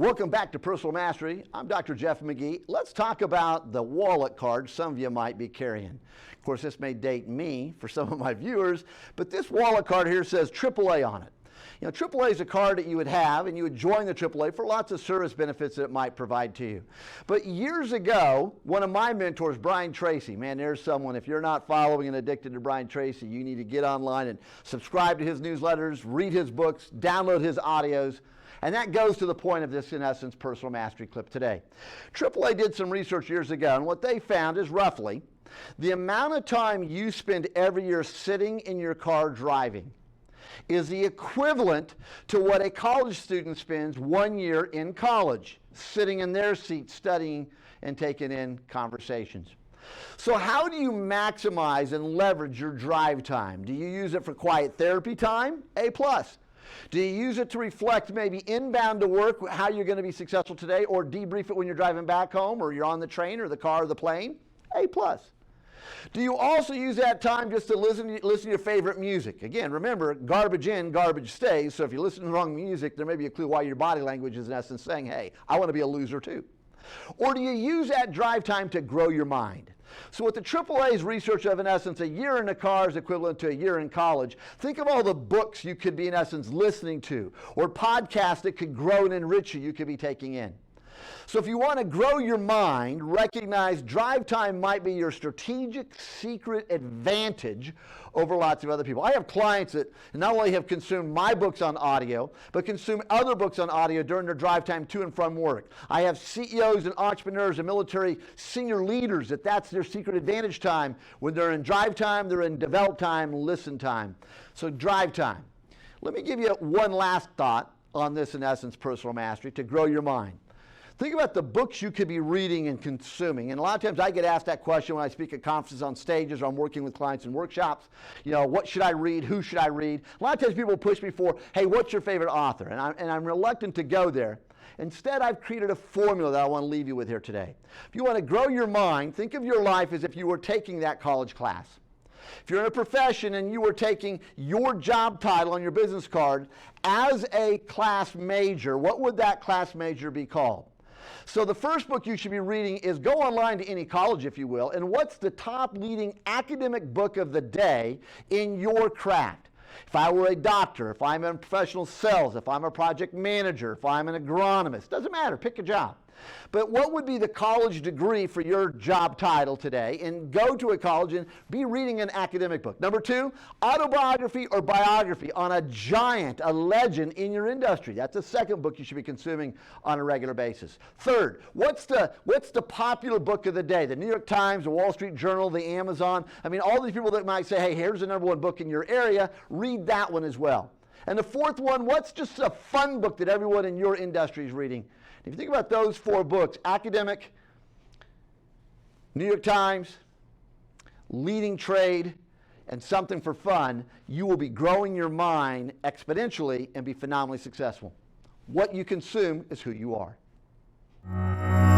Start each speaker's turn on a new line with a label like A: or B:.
A: Welcome back to Personal Mastery. I'm Dr. Jeff McGee. Let's talk about the wallet card some of you might be carrying. Of course, this may date me for some of my viewers, but this wallet card here says AAA on it. You know, AAA is a card that you would have, and you would join the AAA for lots of service benefits that it might provide to you. But years ago, one of my mentors, Brian Tracy, man, there's someone, if you're not following and addicted to Brian Tracy, you need to get online and subscribe to his newsletters, read his books, download his audios. And that goes to the point of this, in essence, Personal Mastery clip today. AAA did some research years ago, and what they found is roughly the amount of time you spend every year sitting in your car driving is the equivalent to what a college student spends 1 year in college, sitting in their seat, studying and taking in conversations. So how do you maximize and leverage your drive time? Do you use it for quiet therapy time? A+. Do you use it to reflect maybe inbound to work, how you're going to be successful today, or debrief it when you're driving back home, or you're on the train or the car or the plane? A+. Do you also use that time just to listen to your favorite music? Again, remember, garbage in, garbage stays, so if you listen to the wrong music, there may be a clue why your body language is in essence saying, hey, I want to be a loser too. Or do you use that drive time to grow your mind? So what the AAA's research of, in essence, a year in the car is equivalent to a year in college. Think of all the books you could be, in essence, listening to, or podcasts that could grow and enrich you could be taking in. So if you want to grow your mind, recognize drive time might be your strategic secret advantage over lots of other people. I have clients that not only have consumed my books on audio, but consume other books on audio during their drive time to and from work. I have CEOs and entrepreneurs and military senior leaders that's their secret advantage time. When they're in drive time, they're in develop time, listen time. So drive time. Let me give you one last thought on this, in essence, Personal Mastery, to grow your mind. Think about the books you could be reading and consuming. And a lot of times I get asked that question when I speak at conferences, on stages, or I'm working with clients in workshops. You know, what should I read? Who should I read? A lot of times people push me for, hey, what's your favorite author? And I'm reluctant to go there. Instead, I've created a formula that I want to leave you with here today. If you want to grow your mind, think of your life as if you were taking that college class. If you're in a profession and you were taking your job title on your business card as a class major, what would that class major be called? So the first book you should be reading is, go online to any college, if you will, and what's the top leading academic book of the day in your craft? If I were a doctor, if I'm in professional sales, if I'm a project manager, if I'm an agronomist, doesn't matter, pick a job. But what would be the college degree for your job title today? And go to a college and be reading an academic book. Number 2, autobiography or biography on a giant, a legend in your industry. That's the second book you should be consuming on a regular basis. Third, what's the popular book of the day? The New York Times, the Wall Street Journal, the Amazon. I mean, all these people that might say, hey, here's the #1 book in your area, read that one as well. And the fourth one, what's just a fun book that everyone in your industry is reading? If you think about those 4 books, academic, New York Times, leading trade, and something for fun, you will be growing your mind exponentially and be phenomenally successful. What you consume is who you are.